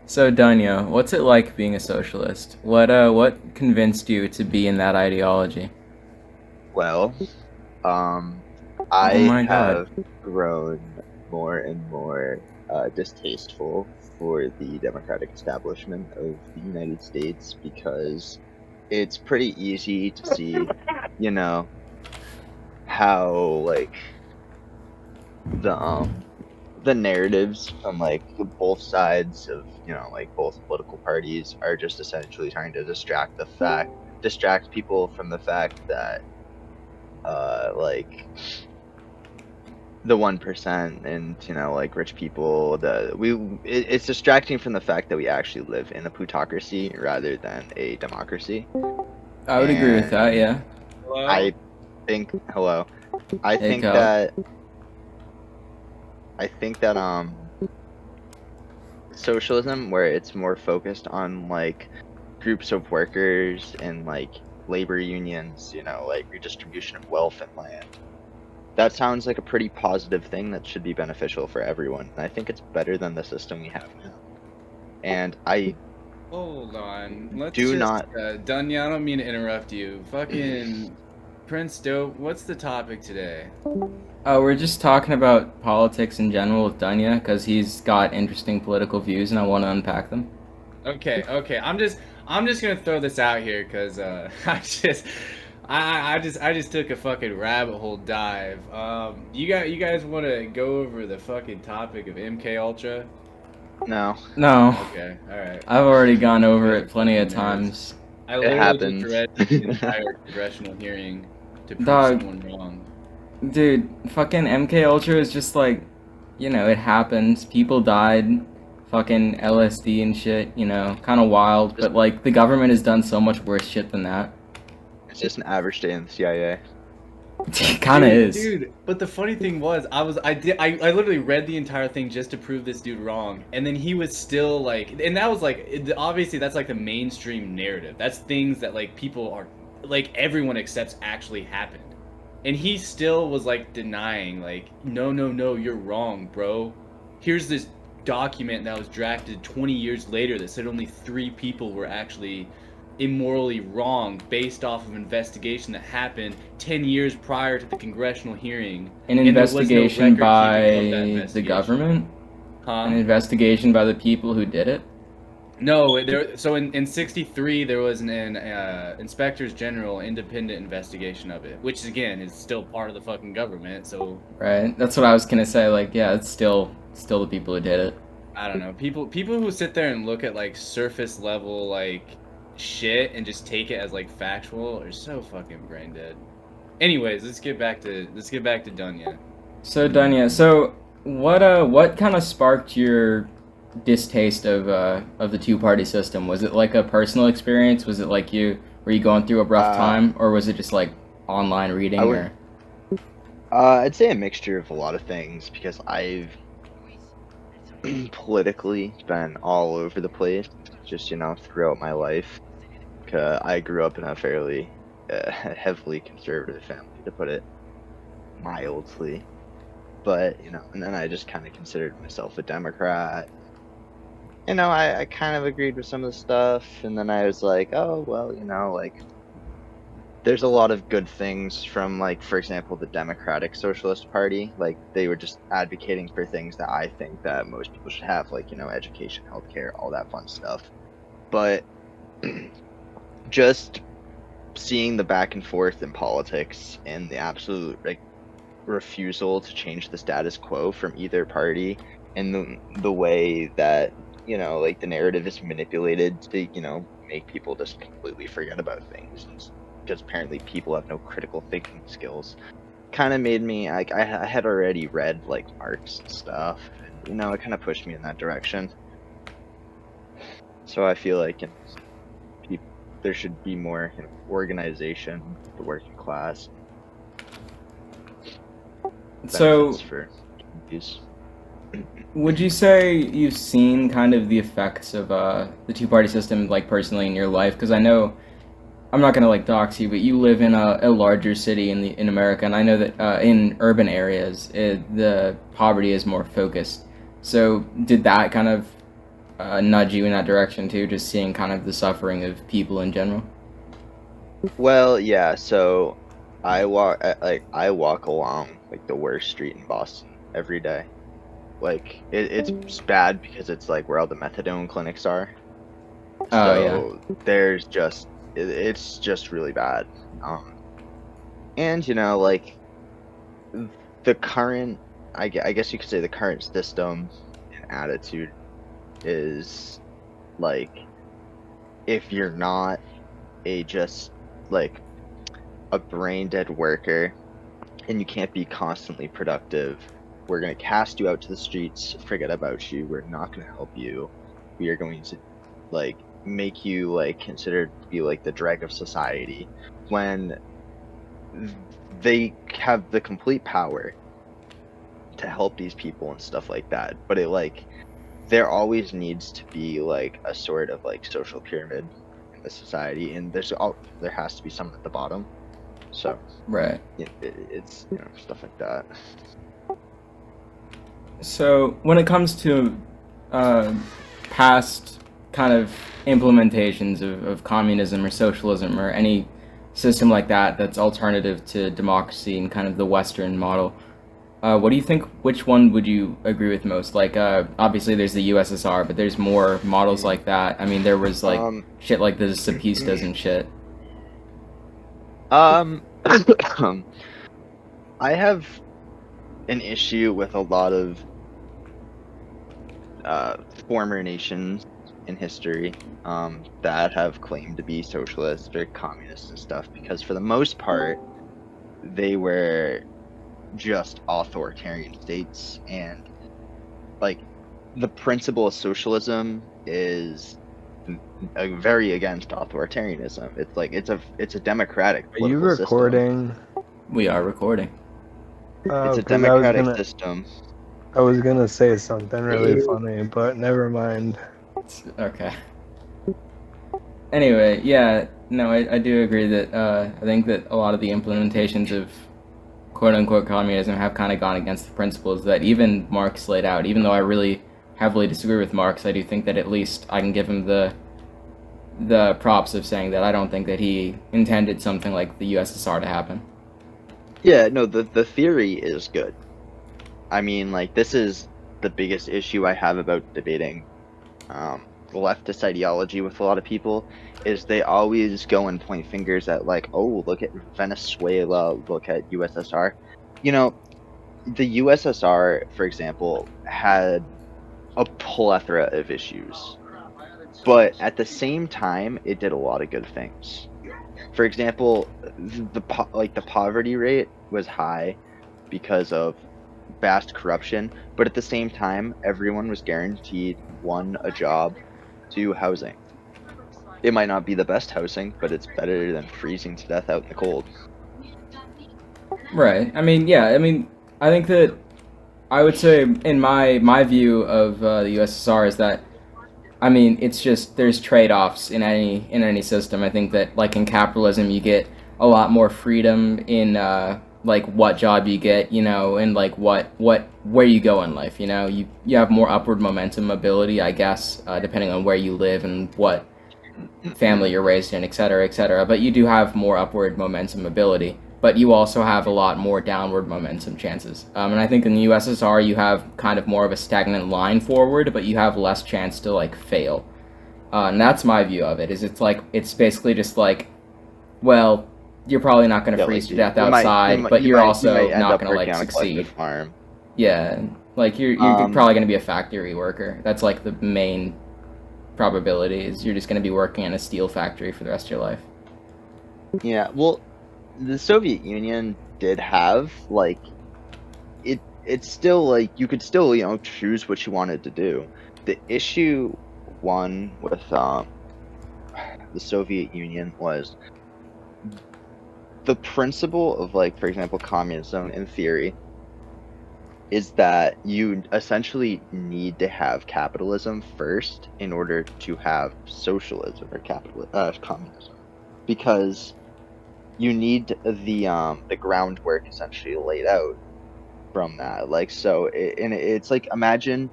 So Dunya, what's it like being a socialist? What convinced you to be in that ideology? Well, um, Oh I my god. have grown more and more distasteful for the democratic establishment of the United States because it's pretty easy to see, you know, how the the narratives from both sides of both political parties are just essentially trying to distract people from the fact that like the 1% and rich people it's distracting from the fact that we actually live in a plutocracy rather than a democracy. I would agree with that, And yeah. I Hello? think hello, I Hey think calc. that I think that socialism, where it's more focused on groups of workers and labor unions, like redistribution of wealth and land, that sounds like a pretty positive thing that should be beneficial for everyone. And I think it's better than the system we have now. And I Hold on. Let's do just, not. Dunya, I don't mean to interrupt you. Fucking Prince Dope, what's the topic today? We're just talking about politics in general with Dunya because he's got interesting political views and I want to unpack them. Okay. I'm just gonna throw this out here because I just took a fucking rabbit hole dive. You guys want to go over the fucking topic of MK Ultra? No, No, Okay, all right. I've already gone You over guys it are plenty of fucking nerds. times. I it literally just happens. read the entire congressional hearing to prove Dog, someone wrong. dude, fucking MK Ultra is just like, it happens. People died, fucking LSD and shit, kind of wild. just But like, the government has done so much worse shit than that. it's just an average day in the CIA. It kind of Dude, is. dude, but the funny thing was, I literally read the entire thing just to prove this dude wrong, and then he was still like, and that was like, obviously that's like the mainstream narrative. That's things that like people are, like everyone accepts actually happened, and he still was like denying, like, no, you're wrong, bro. Here's this document that was drafted 20 years later that said only 3 people were actually immorally wrong based off of investigation that happened 10 years prior to the congressional hearing, An and there was no investigation record keeping of that by the investigation. government? An Huh? investigation by the people who did it? No, there. So in '63 there was an inspectors general independent investigation of it, which again is still part of the fucking government. So Right? That's what I was gonna say. Like, yeah, it's still the people who did it. I don't know. People who sit there and look at like surface level like shit and just take it as like factual are so fucking brain dead. Anyways, let's get back to Dunya. So Dunya, so what kind of sparked your distaste of the two party system? Was it like a personal experience? Was it like you were you going through a rough Uh, time, or was it just like online I reading would. or I'd say a mixture of a lot of things because I've politically been all over the place, just throughout my life. I grew up in a fairly heavily conservative family, to put it mildly. But and then I just kind of considered myself a Democrat. I kind of agreed with some of the stuff, and then I was like, oh well, there's a lot of good things from, for example, the Democratic Socialist Party. Like, they were just advocating for things that I think that most people should have, like education, healthcare, all that fun stuff. But just seeing the back and forth in politics and the absolute refusal to change the status quo from either party, and the way that the narrative is manipulated to make people just completely forget about things, because apparently people have no critical thinking skills, kind of made me like I had already read like Marx and stuff, and it kind of pushed me in that direction. So I feel like peop there should be more organization of the working class, benefits so for communities. would you say you've seen kind of the effects of the two party system like personally in your life? Because I know I'm not gonna like dox you, but you live in a larger city in America, and I know that in urban areas the poverty is more focused. So did that kind of nudge you in that direction too, just seeing kind of the suffering of people in general? Well, yeah. So I walk along like the worst street in Boston every day. Like it's bad because it's like where all the methadone clinics are. Oh yeah. So it's just really bad. And like the current, I guess you could say the current system and attitude is like if you're not a just like a brain dead worker and you can't be constantly productive, we're going to cast you out to the streets, forget about you, we're not going to help you. We are going to like make you like considered to be like the dreg of society when they have the complete power to help these people and stuff like that. But it like there always needs to be like a sort of like social pyramid in the society, and there has to be someone at the bottom. So Right. it's stuff like that. So when it comes to past kind of implementations of communism or socialism or any system like that that's alternative to democracy and kind of the Western model, what do you think? Which one would you agree with most? Like, obviously there's the USSR, but there's more models like that. I mean, there was like shit like the Zapistas and shit. I have an issue with a lot of former nations in history that have claimed to be socialist or communist and stuff, because for the most part they were just authoritarian states, and like the principle of socialism is very against authoritarianism. It's like it's a democratic Are you political system. recording? We are recording. It's a 'Cause democratic system. I was gonna say something really funny, but never mind. Okay. Anyway, yeah, no, I do agree that I think that a lot of the implementations of quote-unquote communism have kind of gone against the principles that even Marx laid out. Even though I really heavily disagree with Marx, I do think that at least I can give him the props of saying that I don't think that he intended something like the USSR to happen. Yeah, no, the theory is good. I mean, like, this is the biggest issue I have about debating leftist ideology with a lot of people, is they always go and point fingers at, like, oh, look at Venezuela, look at USSR. You know, the USSR, for example, had a plethora of issues, but at the same time, it did a lot of good things. For example, the poverty rate was high because of vast corruption, but at the same time, everyone was guaranteed one, a job, two, housing. It might not be the best housing, but it's better than freezing to death out in the cold. Right. I mean, yeah. I mean, I think that I would say in my view of the USSR is that I mean it's just there's trade-offs in any system. I think that like in capitalism you get a lot more freedom in like what job you get, and like where you go in life. You have more upward momentum ability, I guess, depending on where you live and what family you're raised in, et cetera, et cetera. But you do have more upward momentum ability. But you also have a lot more downward momentum chances. And I think in the USSR you have kind of more of a stagnant line forward, but you have less chance to like fail. And that's my view of it. It's basically just like, well, you're probably not going to freeze to death outside, but you're also not going to like succeed. Farm. Yeah, like you're probably going to be a factory worker. That's like the main probability is you're just going to be working in a steel factory for the rest of your life. Yeah, well, the Soviet Union did have like it's still like you could still choose what you wanted to do. The issue one with the Soviet Union was the principle of, like, for example, communism in theory is that you essentially need to have capitalism first in order to have socialism or communism, because you need the groundwork essentially laid out from that. Like, so it's like imagine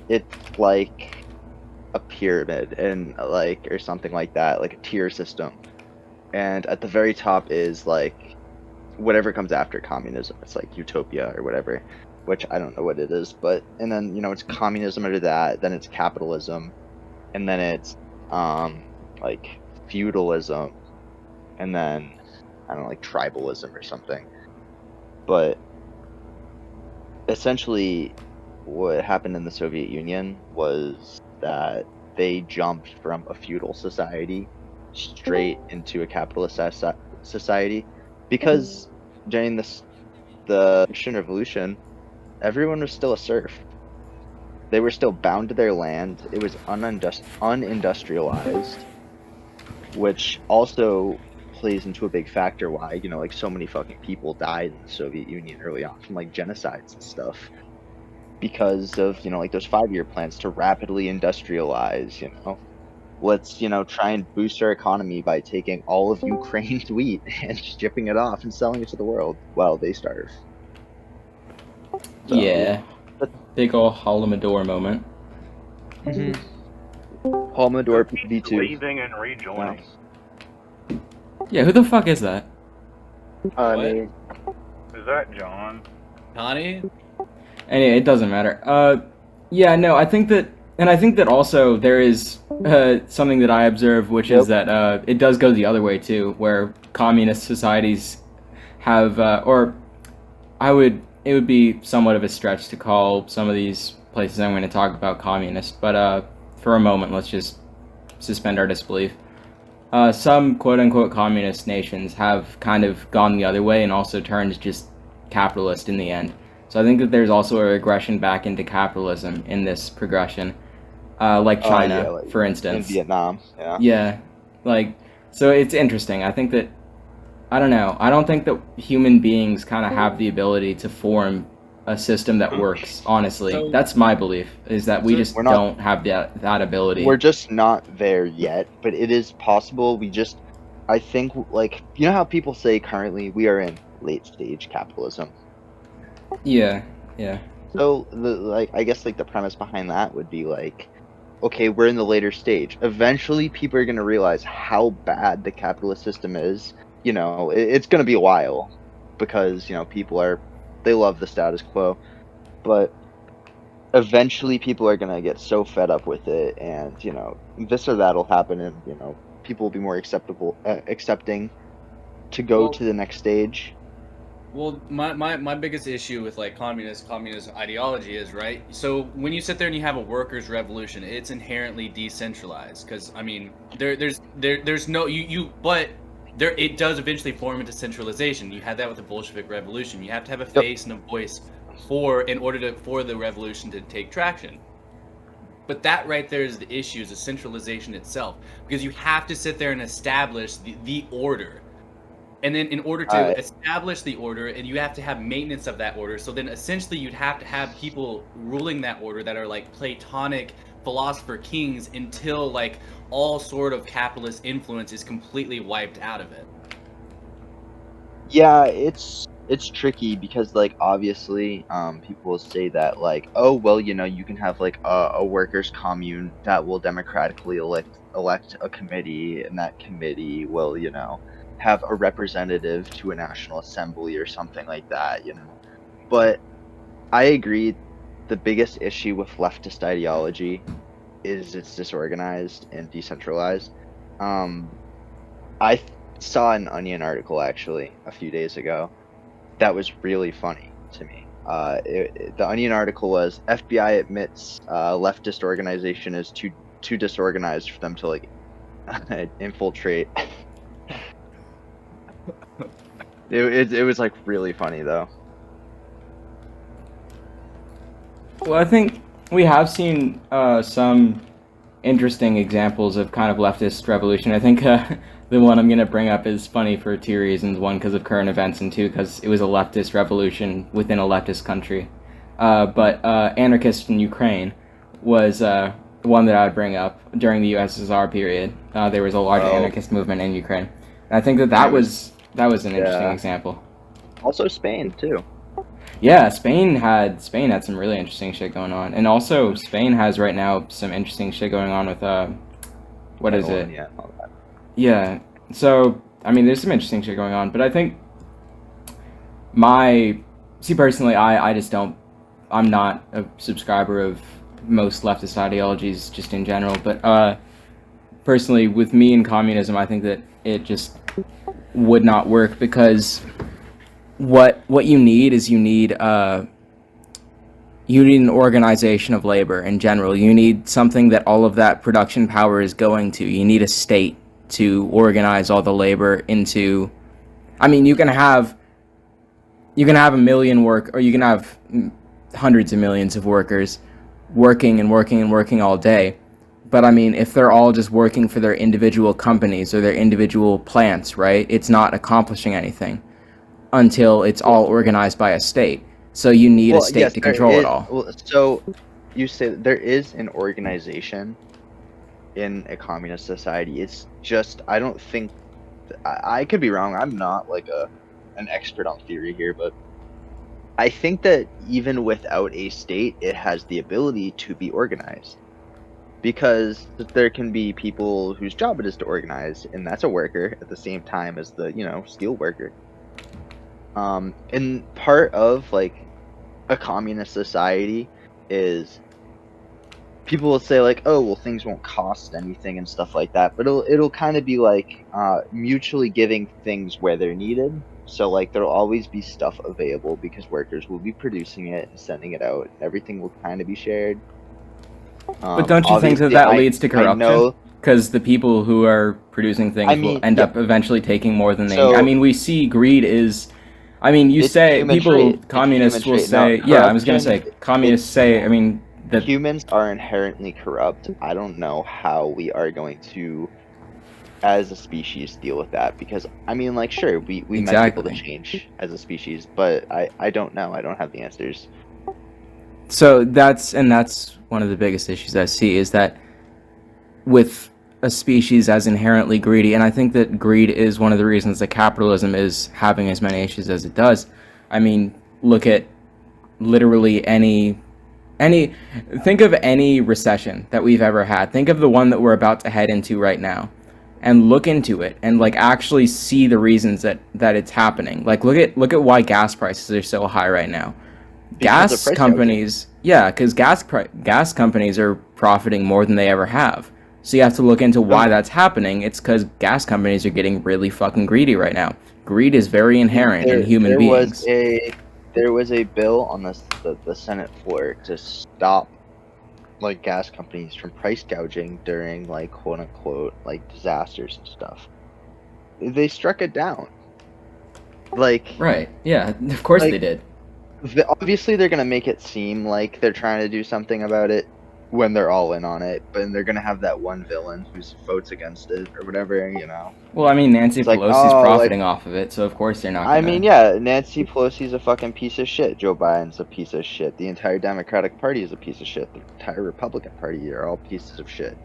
it's like a pyramid and like or something like that, like a tier system. And at the very top is like whatever comes after communism. It's like utopia or whatever, which I don't know what it is, but and then it's communism under that, then it's capitalism, and then it's like feudalism, and then I don't know, like tribalism or something. But essentially what happened in the Soviet Union was that they jumped from a feudal society straight into a capitalist society because during the Russian Revolution, everyone was still a serf. They were still bound to their land. It was unindustrialized, which also plays into a big factor why, like so many fucking people died in the Soviet Union early on from like genocides and stuff. Because of, like those 5-year plans to rapidly industrialize, let's, try and boost our economy by taking all of Ukraine's wheat and shipping it off and selling it to the world while they starve. So, Yeah. Big ol' Holodomor moment. Holodomor V2. Leaving and rejoining. Yeah, who the fuck is that? What? Is that John? Connie? Anyway, it doesn't matter. Yeah, no, I think that also there is something that I observe, which is that it does go the other way too, where communist societies have, it would be somewhat of a stretch to call some of these places I'm going to talk about communist, but for a moment, let's just suspend our disbelief. Some quote-unquote communist nations have kind of gone the other way and also turned just capitalist in the end. So I think that there's also a regression back into capitalism in this progression, like China, like for instance. In Vietnam, Yeah, so it's interesting. I think that, I don't know, I don't think that human beings kind of have the ability to form a system that works, honestly. So- That's my belief, is that we just we're not- don't have that ability. We're just not there yet, but it is possible. I think, like, how people say currently we are in late stage capitalism. Yeah. So I guess the premise behind that would be like, okay, we're in the later stage. Eventually, people are gonna realize how bad the capitalist system is. It's gonna be a while, because people they love the status quo, but eventually people are gonna get so fed up with it, and this or that'll happen, and people will be more accepting to go to the next stage. Well, my biggest issue with like communist ideology is, right, so when you sit there and you have a workers' revolution, it's inherently decentralized, because I mean there's no but it does eventually form into centralization. You had that with the Bolshevik Revolution. You have to have a face and a voice for the revolution to take traction. But that right there is the issue, is the centralization itself, because you have to sit there and establish the order. And then in order to establish the order, and you have to have maintenance of that order, so then essentially you'd have to have people ruling that order that are like Platonic philosopher kings until like all sort of capitalist influence is completely wiped out of it. Yeah, it's tricky because like obviously people will say that like, oh well, you can have like a workers' commune that will democratically elect a committee, and that committee will have a representative to a national assembly or something like that, But I agree, the biggest issue with leftist ideology is it's disorganized and decentralized. I saw an Onion article actually a few days ago that was really funny to me. The Onion article was, FBI admits leftist organization is too disorganized for them to like infiltrate. It was like really funny though. Well, I think we have seen some interesting examples of kind of leftist revolution. I think the one I'm going to bring up is funny for two reasons. One, because of current events, and two, because it was a leftist revolution within a leftist country. But anarchist in Ukraine was one that I would bring up during the USSR period. There was a large anarchist movement in Ukraine. And I think that was an interesting example. Also Spain too. Yeah, Spain had some really interesting shit going on, and also Spain has right now some interesting shit going on with what is it? Catalonia and all that. Yeah. So I mean, there's some interesting shit going on, but I think my see personally, I just don't. I'm not a subscriber of most leftist ideologies just in general, but personally, with me and communism, I think that it just would not work because what you need is you need an organization of labor in general. You need something that all of that production power is going to. You need a state to organize all the labor into. I mean, you can have a million work, or you can have hundreds of millions of workers working and working and working all day. But I mean, if they're all just working for their individual companies or their individual plants, right? It's not accomplishing anything until it's all organized by a state. So you need a state to control it all. Well, so you say that there is an organization in a communist society. It's just I don't think I could be wrong. I'm not like an expert on theory here, but I think that even without a state, it has the ability to be organized. Because there can be people whose job it is to organize, and that's a worker at the same time as the, steel worker. And part of like a communist society is people will say like, oh well, things won't cost anything and stuff like that, but it'll kind of be like mutually giving things where they're needed. So like there'll always be stuff available because workers will be producing it and sending it out. Everything will kind of be shared. But don't you think that obviously, leads to corruption? Because the people who are producing things will end up eventually taking more than they need. I mean, we see greed is. I mean, you It's say human people, trait. It's communists human will trait. say, Now, yeah, I was gonna say, corruption, communists say, I mean, that humans are inherently corrupt. I don't know how we are going to, as a species, deal with that because I mean, like, sure, we might be able to Exactly. change as a species, but I don't know. I don't have the answers. So that's one of the biggest issues I see is that with a species as inherently greedy, and I think that greed is one of the reasons that capitalism is having as many issues as it does. I mean, look at literally any think of any recession that we've ever had. Think of the one that we're about to head into right now and look into it and like actually see the reasons that it's happening. Like look at why gas prices are so high right now. Because of Gas price companies, yeah, because gas companies are profiting more than they ever have. So you have to look into why that's happening. It's because gas companies are getting really fucking greedy right now. Greed is very inherent in human beings. There was a bill on the Senate floor to stop like gas companies from price gouging during like quote unquote like disasters and stuff. They struck it down. Like Right, yeah, of course like, they did. obviously they're gonna make it seem like they're trying to do something about it when they're all in on it, but they're gonna have that one villain who votes against it or whatever, Well, I mean, Nancy It's like, Pelosi's oh, profiting off of it, so of course they're not gonna... I mean, yeah, Nancy Pelosi's a fucking piece of shit. Joe Biden's a piece of shit. The entire Democratic Party is a piece of shit. The entire Republican Party are all pieces of shit.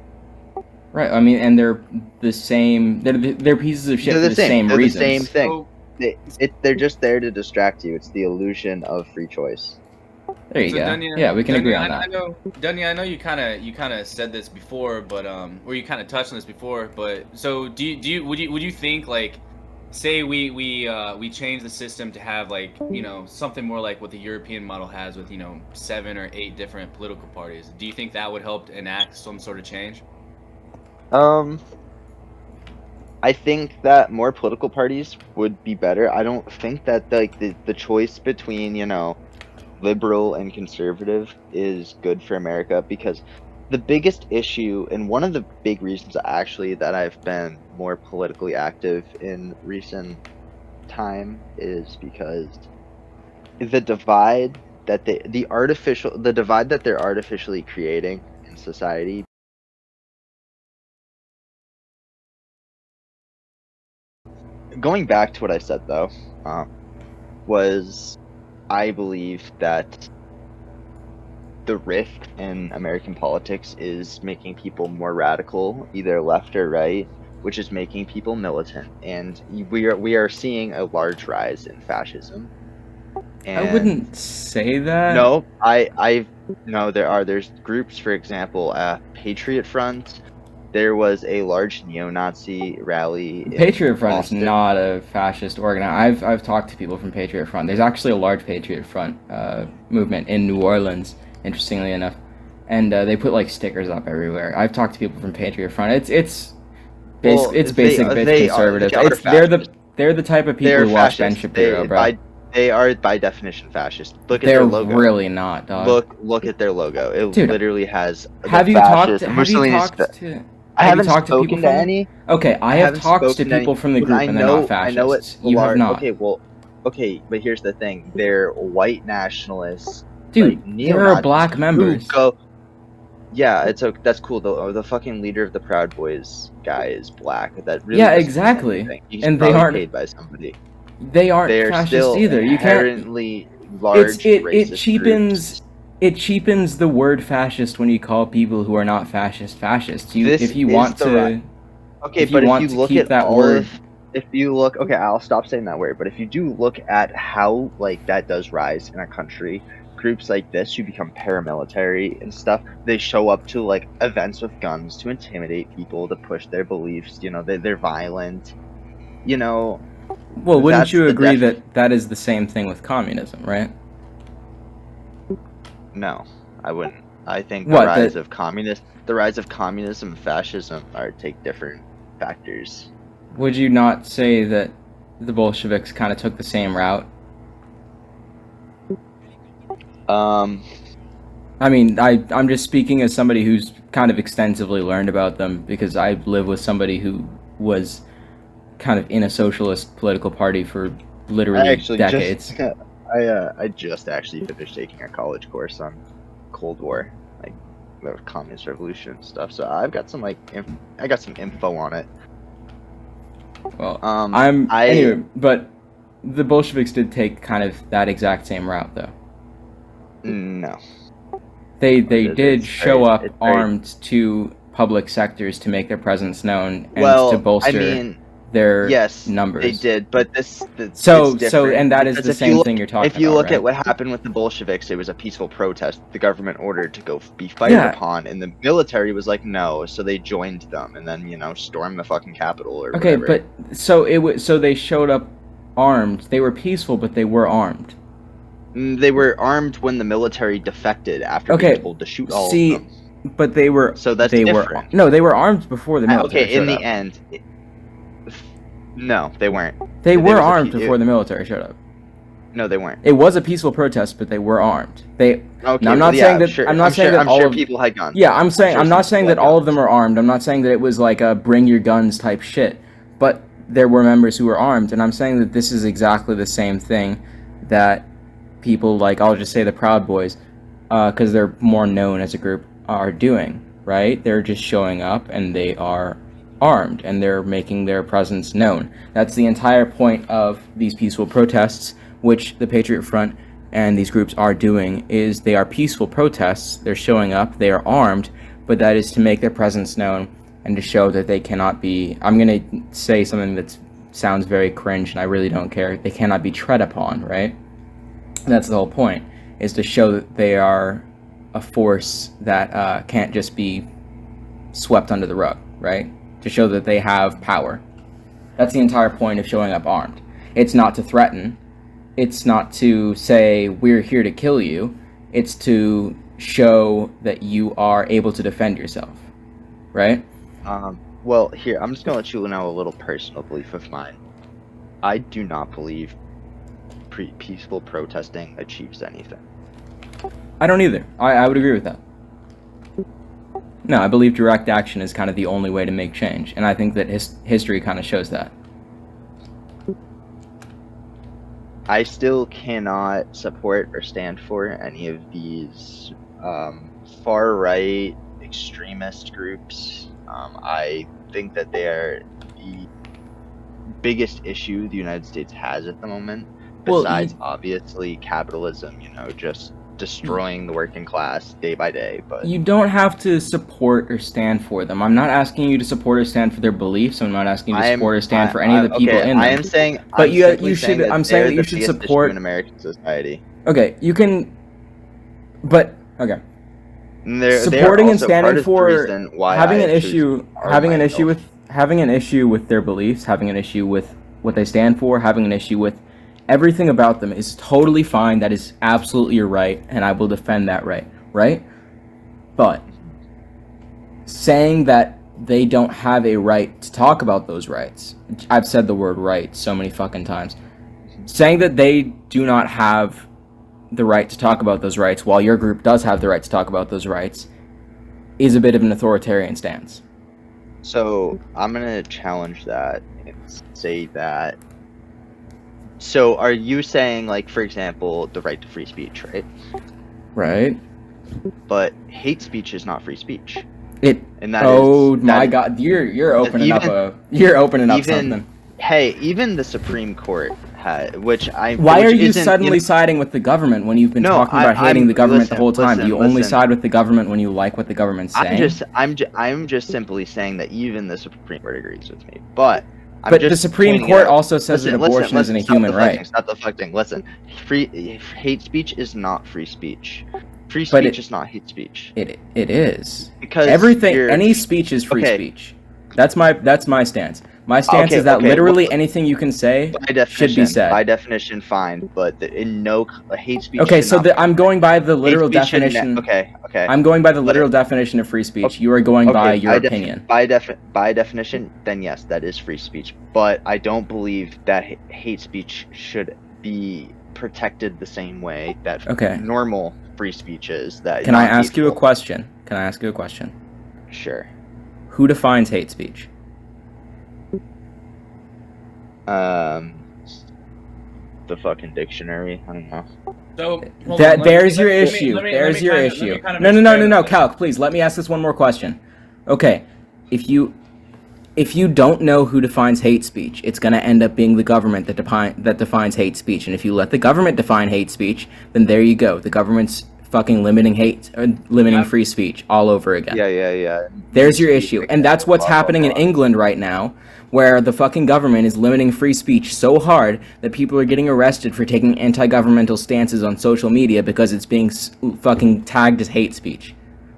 Right, I mean, and they're the same... They're pieces of shit They're for the same They're reasons. the same thing. So, They're just there to distract you. It's the illusion of free choice. There you so go. Dunya, Yeah, we can agree on I that. know, Dunya, I know you kind of said this before, but or you kind of touched on this before, but so would you think like, say we change the system to have like something more like what the European model has with 7 or 8 different political parties? Do you think that would help enact some sort of change? I think that more political parties would be better. I don't think that like the choice between liberal and conservative is good for America because the biggest issue and one of the big reasons actually that I've been more politically active in recent time is because the divide that the divide that they're artificially creating in society. Going back to what I said though, was I believe that the rift in American politics is making people more radical, either left or right, which is making people militant, and we are seeing a large rise in fascism. I And wouldn't say that. no, no, there's groups, for example, Patriot Front. There was a large neo-Nazi rally in Patriot Front is Boston. not a fascist organization. I've talked to people from Patriot Front. There's actually a large Patriot Front movement in New Orleans, interestingly enough, and they put like stickers up everywhere. I've talked to people from Patriot Front. It's Well, basic, they conservative. are fascist. They're the type of people They're who watch Ben fascist. Shapiro, bro. They are by definition fascist. Look at They're their logo. really not, dog. Look at their logo. It Dude, literally has. the Have you talked? fascist Have you Mussolini's talked to? I have haven't you talked to people spoken from to any. Okay, I have haven't talked to spoken to people any, from the but group, I and they're know, not fascists. I know it's You have not. Okay, well, okay, but here's the thing: they're white nationalists. Dude, like, there are neo-Nazis black who members. Go, yeah, that's cool. The fucking leader of the Proud Boys guy is black. That really Yeah, doesn't mean exactly. anything. He's And they probably aren't- paid by somebody. They aren't They're fascist still either. You can't. inherently large It racist cheapens. groups. It cheapens the word fascist when you call people who are not fascists. This If you is want the to, right- Okay, if you but want if you to look keep at that all word, if you look, okay, I'll stop saying that word. But if you do look at how like that does rise in a country, groups like this who become paramilitary and stuff, they show up to like events with guns to intimidate people, to push their beliefs. You know, they're violent. You know, well, wouldn't that's you the agree that that is the same thing with communism, right? no, I wouldn't. I think What, the rise of communism and fascism take different factors. Would you not say that the Bolsheviks kind of took the same route? I mean, I'm just speaking as somebody who's kind of extensively learned about them because I live with somebody who was kind of in a socialist political party for literally decades. I just actually finished taking a college course on Cold War, like the Communist Revolution stuff. So I've got some I got some info on it. Well, anyway, but the Bolsheviks did take kind of that exact same route, though. No. They did show up it's very- armed to public sectors to make their presence known and to bolster their yes, numbers. they did, but it's So different, and that is because the if you same look- thing you're talking about. If you look right? at what happened with the Bolsheviks, it was a peaceful protest. The government ordered to go be fired Yeah. upon, and the military was like, no, so they joined them, and then stormed the fucking Capitol or Okay, whatever. but so they showed up armed. They were peaceful, but they were armed. They were armed when the military defected after Okay, being told to shoot all see, of them. but they were. So that's they different. were. No, they were armed before the military. Okay, in showed the up. end, no, they weren't. They There were was a armed pe- before the military showed up. No, they weren't. It was a peaceful protest, but they were armed. Okay, Now, I'm not well, saying that. sure, I'm not saying sure, that all sure of. people had guns. Yeah, I'm saying sure I'm not some saying people that had all of guns. them are armed. I'm not saying that it was like a bring your guns type shit. But there were members who were armed, and I'm saying that this is exactly the same thing that people like, I'll just say the Proud Boys, because they're more known as a group, are doing, right? They're just showing up and they are armed and they're making their presence known. That's the entire point of these peaceful protests, which the Patriot Front and these groups are doing, is they are peaceful protests. They're showing up, they are armed, but that is to make their presence known and to show that they cannot be, I'm going to say something that sounds very cringe and I really don't care, they cannot be tread upon, right? That's the whole point, is to show that they are a force that can't just be swept under the rug, right? To show that they have power. That's the entire point of showing up armed. It's not to threaten. It's not to say, we're here to kill you. It's to show that you are able to defend yourself, right? Well, here, I'm just going to let you know a little personal belief of mine. I do not believe peaceful protesting achieves anything. I don't either. I would agree with that. No, I believe direct action is kind of the only way to make change, and I think that history kind of shows that. I still cannot support or stand for any of these far-right extremist groups. I think that they are the biggest issue the United States has at the moment. Well, Besides, obviously, capitalism, just destroying the working class day by day. But You don't have to support or stand for them. I'm not asking you to support or stand for their beliefs. I'm not asking you to support or stand for any of the people okay, in them. I am saying, But I'm you simply should. saying that I'm saying they're that you the should biggest issue support. in American society. Okay, you can. But okay. And they are Supporting and also part standing of the for reason why having I an choose issue, our having an mind issue health. with having an issue with their beliefs, having an issue with what they stand for, having an issue with everything about them is totally fine. That is absolutely your right, and I will defend that right. Right? But saying that they don't have a right to talk about those rights. I've said the word right so many fucking times. Saying that they do not have the right to talk about those rights while your group does have the right to talk about those rights is a bit of an authoritarian stance. So I'm gonna challenge that and say that. So are you saying, like, for example, the right to free speech, right? Right? But hate speech is not free speech, It and that oh is my that god, you're opening even- up something. Hey, even the Supreme Court had, which Why which are you isn't, suddenly know- siding with the government when you've been No, talking about hating I'm- the government the listen, whole time? Do you only listen. side with the government when you like what the government's saying? I'm just simply saying that even the Supreme Court agrees with me, but I'm But just the Supreme pointing it Court out. also says that abortion isn't a stop human deflecting, right. Stop deflecting. Listen, hate speech is not free speech. Free But speech is not hate speech. It is. Because Everything, you're- any speech is free Okay. speech. That's my stance. My stance Okay, is that okay, literally well, anything you can say by definition, should be said. By definition, fine, but in no hate speech. Okay, should so not I'm going by the literal hate speech should definition. okay. I'm going by the Let literal it- definition of free speech. You are going by your opinion. By definition, then yes, that is free speech. But I don't believe that hate speech should be protected the same way that Okay. normal free speech is. That Can I ask you a non-hateful. question? Can I ask you a question? Sure. Who defines hate speech? The fucking dictionary. I don't know. So hold That on, let me- there's your let me- issue. let me- There's let me your kind of- let issue. me kind of No, expand on Calc, please let me ask this one more question. Okay, if you don't know who defines hate speech, it's gonna end up being the government that defines hate speech. And if you let the government define hate speech, then there you go. The government's fucking limiting Yeah. free speech all over again. Yeah. There's your issue. And that's what's happening in England right now, where the fucking government is limiting free speech so hard that people are getting arrested for taking anti-governmental stances on social media because it's being fucking tagged as hate speech.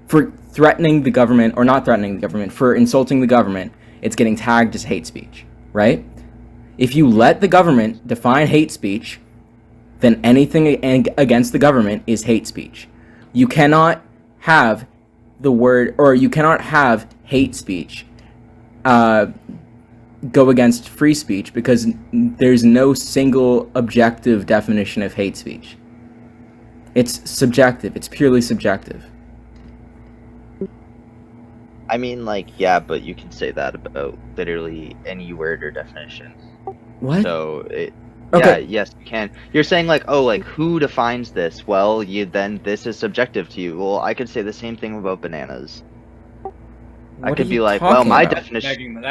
For threatening the government, or not threatening the government, for insulting the government, it's getting tagged as hate speech, right? If you let the government define hate speech, then anything against the government is hate speech. You cannot have the word, or you cannot have hate speech go against free speech because there's no single objective definition of hate speech. It's subjective. It's purely subjective. I mean, like, yeah, but you can say that about literally any word or definition. What? So Okay. yeah, yes, you can. You're saying like, oh, like who defines this? Well, then this is subjective to you. Well, I could say the same thing about bananas. I What could are be you like, well, talking my about? definition.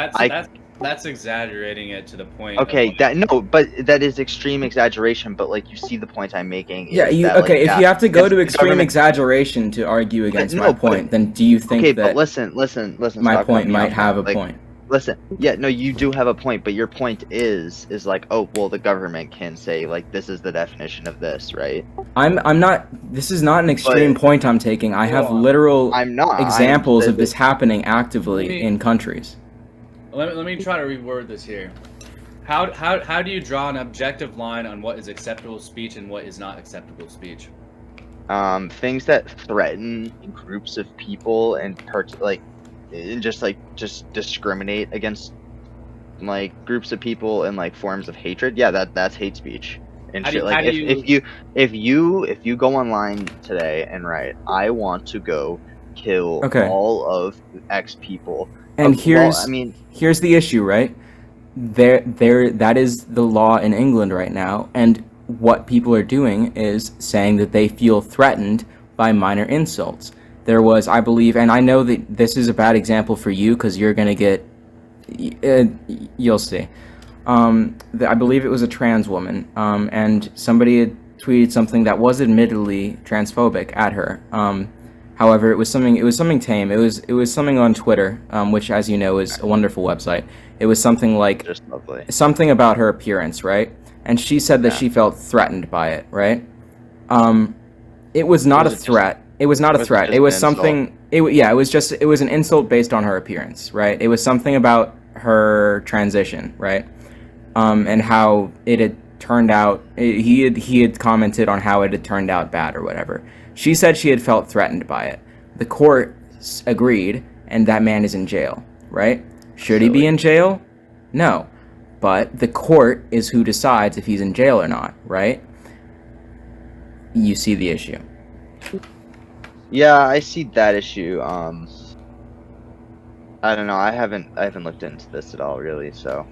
That's exaggerating it to the point. Okay, of like, but that is extreme exaggeration. But like, you see the point I'm making. Yeah, is you that, like, okay? If you have to go yes, to the extreme government- exaggeration to argue against no, my but- point, then do you think Okay, that but listen. my stop point cutting me might off have now. a Like, point? Listen, yeah, no, you do have a point, but your point is like, oh, well, the government can say like this is the definition of this, right? I'm not. This is not an extreme point I'm taking. I have Hold on. literal I'm not examples I'm- of this happening actively Let me- in countries. let me try to reword this here. How do you draw an objective line on what is acceptable speech and what is not acceptable speech? Things that threaten groups of people and just discriminate against like groups of people and like forms of hatred. Yeah, that's hate speech and How do- shit. how Like do if you go online today and write, I want to go kill Okay. all of X people. And Well, here's the issue, right? That is the law in England right now, and what people are doing is saying that they feel threatened by minor insults. There was, I believe, and I know that this is a bad example for you because you're gonna get, you'll see. I believe it was a trans woman, and somebody had tweeted something that was admittedly transphobic at her. However, it was something tame. It was something on Twitter, which, as you know, is a wonderful website. It was something like Just lovely. something about her appearance, right? And she said that Yeah. she felt threatened by it, right? It was not a Was it just- threat. It was not a was it threat. just It was an insult? something. It was an insult based on her appearance, right? It was something about her transition, right? And how it had turned out. He had commented on how it had turned out bad or whatever. She said she had felt threatened by it. The court agreed, and that man is in jail, right? Should he be Silly. in jail? No. But the court is who decides if he's in jail or not, right? You see the issue. Yeah, I see that issue. I don't know. I haven't looked into this at all, really. So,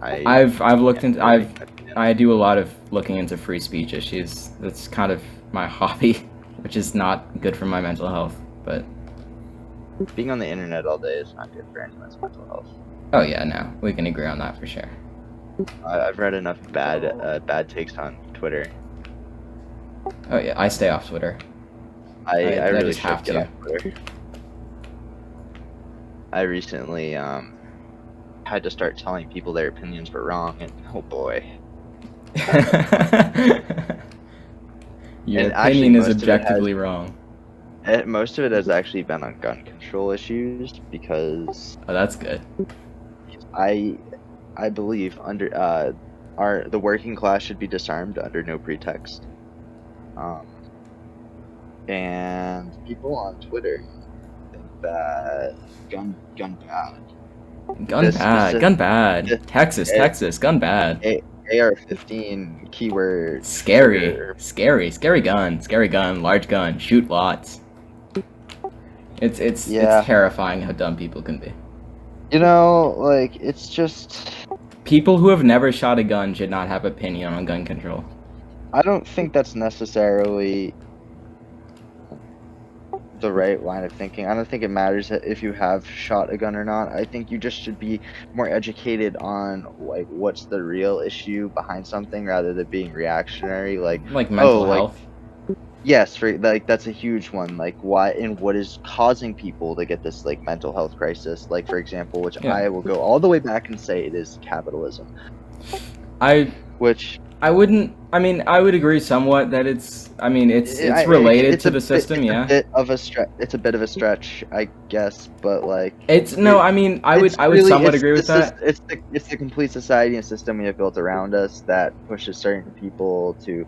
I've looked into can't really- I do a lot of looking into free speech issues. That's kind of my hobby, which is not good for my mental health. But being on the internet all day is not good for anyone's mental health. oh yeah, no, we can agree on that for sure. I've read enough bad takes on Twitter. Oh yeah, I stay off Twitter. I really just should have get to. off Twitter. I recently had to start telling people their opinions were wrong, and oh boy. Your And actually, opinion is most of it objectively wrong. Most of it has actually been on gun control issues because Oh, that's good. I believe under the working class should be disarmed under no pretext. And people on Twitter think that gun bad. Gun This bad, specific- gun bad. this- Texas, gun bad. AR-15 keyword Scary, trigger. scary gun, large gun, shoot lots. It's Yeah. terrifying how dumb people can be. You know, like it's just. People who have never shot a gun should not have opinion on gun control. I don't think that's necessarily the right line of thinking. I don't think it matters if you have shot a gun or not. I think you just should be more educated on like what's the real issue behind something rather than being reactionary. Like, Like mental like, health. yes, for like that's a huge one. Like why and what is causing people to get this like mental health crisis? Like for example, which Yeah. I will go all the way back and say it is capitalism. Which I wouldn't. I mean, I would agree somewhat that it's. I mean, it's I- related it's to a the bit- system, it's yeah. A bit of a stretch. It's a bit of a stretch, I guess, but like. It's no. I mean, I would. It's I would really- somewhat it's agree with the that. It's the complete society and system we have built around us that pushes certain people to,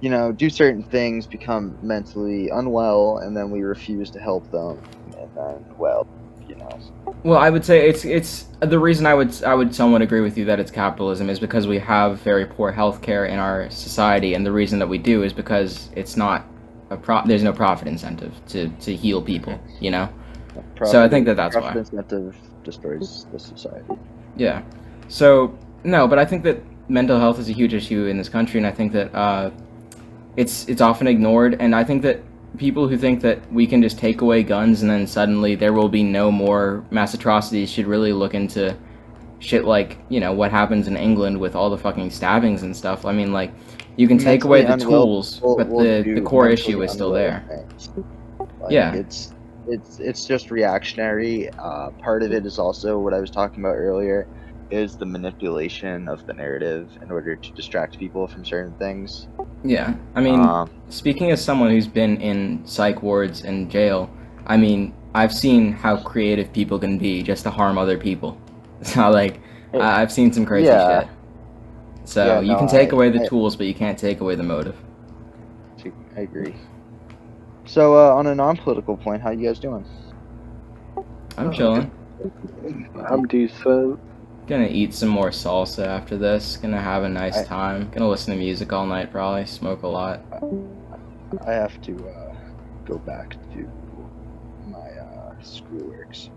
you know, do certain things, become mentally unwell, and then we refuse to help them, and then, well, you know. Well, I would say it's the reason I would somewhat agree with you that it's capitalism is because we have very poor healthcare in our society, and the reason that we do is because it's not there's no profit incentive to heal people, you know. So I think that's profit why. incentive destroys the society. Yeah. So no, but I think that mental health is a huge issue in this country, and I think that it's often ignored, and I think that people who think that we can just take away guns and then suddenly there will be no more mass atrocities should really look into shit like, you know, what happens in England with all the fucking stabbings and stuff. I mean, like, you can take away the Mentally unwell tools, people but will the do core mentally issue is still unwell there. things. Like, Yeah. It's just reactionary. Part of it is also what I was talking about earlier, is the manipulation of the narrative in order to distract people from certain things. Yeah. I mean, speaking as someone who's been in psych wards and jail, I mean, I've seen how creative people can be just to harm other people. So, like, I've seen some crazy Yeah. shit. So, Yeah, you no, can take away the I- tools, but you can't take away the motive. I agree. So, on a non-political point, how you guys doing? I'm chilling. I'm decent. Gonna eat some more salsa after this. Gonna have a nice time. Gonna listen to music all night, probably. Smoke a lot. I have to go back to my schoolworks.